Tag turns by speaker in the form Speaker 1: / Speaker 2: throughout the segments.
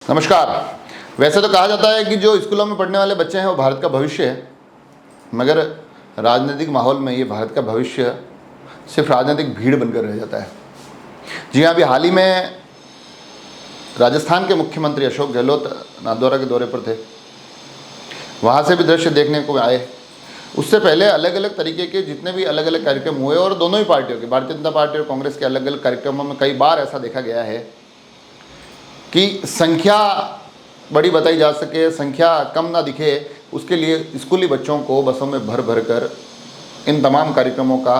Speaker 1: नमस्कार। वैसे तो कहा जाता है कि जो स्कूलों में पढ़ने वाले बच्चे हैं वो भारत का भविष्य है, मगर राजनीतिक माहौल में ये भारत का भविष्य सिर्फ राजनीतिक भीड़ बनकर रह जाता है। जी हाँ, अभी हाल ही में राजस्थान के मुख्यमंत्री अशोक गहलोत नाथद्वारा के दौरे पर थे। वहाँ से भी दृश्य देखने को आए। उससे पहले अलग अलग तरीके के जितने भी अलग अलग कार्यक्रम हुए और दोनों ही पार्टियों के, भारतीय जनता पार्टी और कांग्रेस के अलग अलग कार्यक्रमों में कई बार ऐसा देखा गया है कि संख्या बड़ी बताई जा सके, संख्या कम ना दिखे, उसके लिए स्कूली बच्चों को बसों में भर भर कर इन तमाम कार्यक्रमों का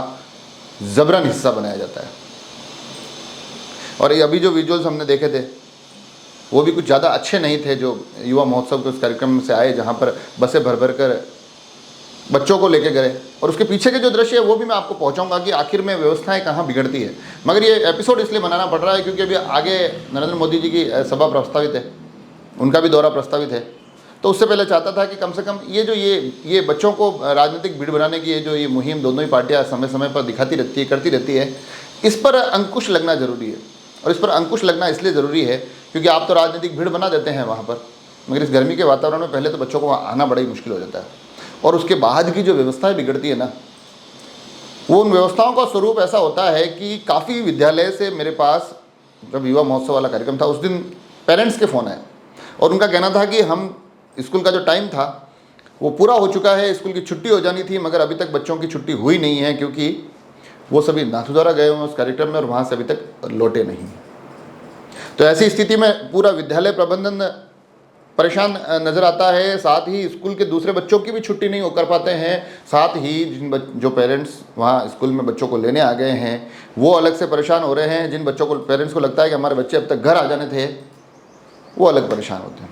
Speaker 1: ज़बरन हिस्सा बनाया जाता है। और ये अभी जो विजुअल्स हमने देखे थे वो भी कुछ ज़्यादा अच्छे नहीं थे, जो युवा महोत्सव के उस कार्यक्रम से आए जहाँ पर बसें भर भर कर बच्चों को लेके गए। और उसके पीछे के जो दृश्य है वो भी मैं आपको पहुंचाऊंगा कि आखिर में व्यवस्थाएं कहाँ बिगड़ती है। मगर ये एपिसोड इसलिए बनाना पड़ रहा है क्योंकि अभी आगे नरेंद्र मोदी जी की सभा प्रस्तावित है, उनका भी दौरा प्रस्तावित है। तो उससे पहले चाहता था कि कम से कम ये जो ये बच्चों को राजनीतिक भीड़ बनाने की ये मुहिम दोनों ही पार्टियाँ समय समय पर दिखाती रहती है, करती रहती है, इस पर अंकुश लगना ज़रूरी है। और इस पर अंकुश लगना इसलिए ज़रूरी है क्योंकि आप तो राजनीतिक भीड़ बना देते हैं वहाँ पर, मगर इस गर्मी के वातावरण में पहले तो बच्चों को आना बड़ा ही मुश्किल हो जाता है। और उसके बाद की जो व्यवस्थाएं बिगड़ती है ना, वो उन व्यवस्थाओं का स्वरूप ऐसा होता है कि काफ़ी विद्यालय से मेरे पास जब युवा महोत्सव वाला कार्यक्रम था उस दिन पेरेंट्स के फ़ोन आए और उनका कहना था कि हम स्कूल का जो टाइम था वो पूरा हो चुका है, स्कूल की छुट्टी हो जानी थी, मगर अभी तक बच्चों की छुट्टी हुई नहीं है क्योंकि वो सभी नाथद्वारा गए हुए हैं उस कार्यक्रम में और वहाँ से अभी तक लौटे नहीं। तो ऐसी स्थिति में पूरा विद्यालय प्रबंधन परेशान नज़र आता है। साथ ही स्कूल के दूसरे बच्चों की भी छुट्टी नहीं कर पाते हैं। साथ ही जो पेरेंट्स वहाँ स्कूल में बच्चों को लेने आ गए हैं वो अलग से परेशान हो रहे हैं। जिन बच्चों को पेरेंट्स को लगता है कि हमारे बच्चे अब तक घर आ जाने थे, वो अलग परेशान होते हैं।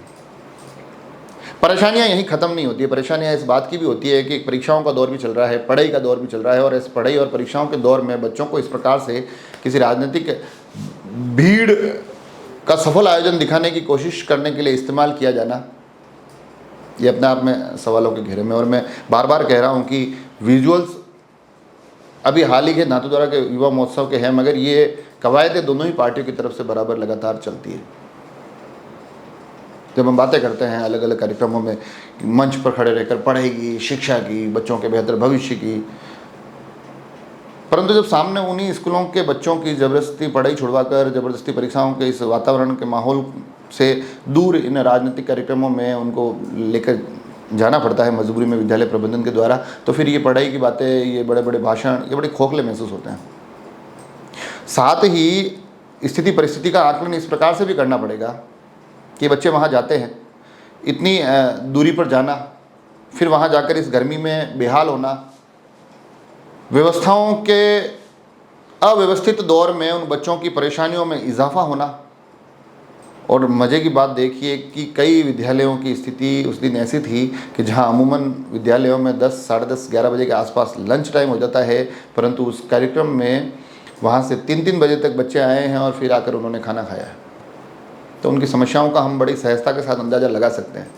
Speaker 1: परेशानियाँ यहीं ख़त्म नहीं होती है। परेशानियाँ इस बात की भी होती है कि परीक्षाओं का दौर भी चल रहा है, पढ़ाई का दौर भी चल रहा है, और इस पढ़ाई और परीक्षाओं के दौर में बच्चों को इस प्रकार से किसी राजनीतिक भीड़ का सफल आयोजन दिखाने की कोशिश करने के लिए इस्तेमाल किया जाना, ये अपने आप में सवालों के घेरे में। और मैं बार बार कह रहा हूँ कि विजुअल्स अभी हाल ही के नाथद्वारा के युवा महोत्सव के हैं, मगर ये कवायदें दोनों ही पार्टियों की तरफ से बराबर लगातार चलती है। जब हम बातें करते हैं अलग अलग कार्यक्रमों में मंच पर खड़े रहकर पढ़ाई की, शिक्षा की, बच्चों के बेहतर भविष्य की, परंतु जब सामने उन्हीं स्कूलों के बच्चों की ज़बरदस्ती पढ़ाई छुड़वाकर ज़बरदस्ती परीक्षाओं के इस वातावरण के माहौल से दूर इन राजनीतिक कार्यक्रमों में उनको लेकर जाना पड़ता है मजबूरी में विद्यालय प्रबंधन के द्वारा, तो फिर ये पढ़ाई की बातें, ये बड़े बड़े भाषण, ये बड़े खोखले महसूस होते हैं। साथ ही स्थिति परिस्थिति का आकलन इस प्रकार से भी करना पड़ेगा कि बच्चे वहाँ जाते हैं, इतनी दूरी पर जाना, फिर वहाँ जाकर इस गर्मी में बेहाल होना, व्यवस्थाओं के अव्यवस्थित दौर में उन बच्चों की परेशानियों में इजाफा होना। और मज़े की बात देखिए कि कई विद्यालयों की स्थिति उस दिन ऐसी थी कि जहां अमूमन विद्यालयों में 10, साढ़े 10, 11 बजे के आसपास लंच टाइम हो जाता है, परंतु उस कार्यक्रम में वहां से 3-3 बजे तक बच्चे आए हैं और फिर आकर उन्होंने खाना खाया है। तो उनकी समस्याओं का हम बड़ी सहजता के साथ अंदाज़ा लगा सकते हैं।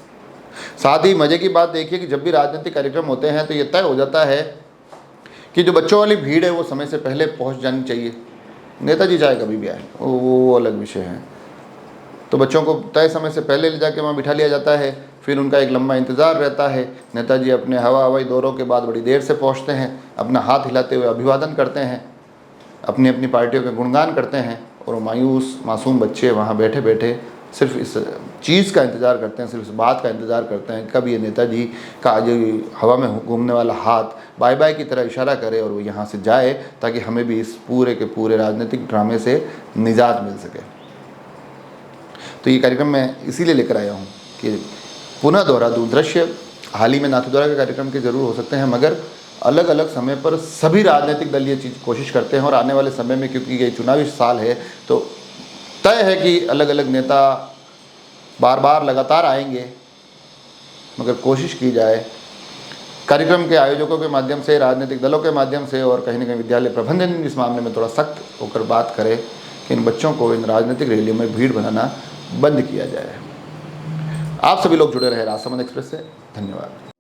Speaker 1: साथ ही मज़े की बात देखिए कि जब भी राजनीतिक कार्यक्रम होते हैं तो ये तय हो जाता है कि जो बच्चों वाली भीड़ है वो समय से पहले पहुंच जानी चाहिए। नेताजी चाहे कभी भी आए, वो अलग विषय है। तो बच्चों को तय समय से पहले ले जाके वहाँ बिठा लिया जाता है, फिर उनका एक लंबा इंतज़ार रहता है। नेताजी अपने हवाई दौरों के बाद बड़ी देर से पहुँचते हैं, अपना हाथ हिलाते हुए अभिवादन करते हैं, अपनी अपनी पार्टियों के गुणगान करते हैं, और मायूस मासूम बच्चे वहाँ बैठे बैठे सिर्फ इस चीज़ का इंतज़ार करते हैं, सिर्फ इस बात का इंतज़ार करते हैं कब ये नेताजी का जो हवा में घूमने वाला हाथ बाय बाय की तरह इशारा करे और वो यहाँ से जाए, ताकि हमें भी इस पूरे के पूरे राजनीतिक ड्रामे से निजात मिल सके। तो ये कार्यक्रम मैं इसीलिए लेकर आया हूँ कि पुनः दोहरा दूँ। दृश्य हाल ही में नाथद्वारा के कार्यक्रम के ज़रूर हो सकते हैं, मगर अलग अलग समय पर सभी राजनीतिक दल ये चीज़ कोशिश करते हैं। और आने वाले समय में, क्योंकि ये चुनावी साल है, तो तय है कि अलग अलग नेता बार बार लगातार आएंगे, मगर कोशिश की जाए कार्यक्रम के आयोजकों के माध्यम से, राजनीतिक दलों के माध्यम से, और कहीं ना कहीं विद्यालय प्रबंधन इस मामले में थोड़ा सख्त होकर बात करे कि इन बच्चों को इन राजनीतिक रैलियों में भीड़ बनाना बंद किया जाए। आप सभी लोग जुड़े रहे राजसमंद एक्सप्रेस से। धन्यवाद।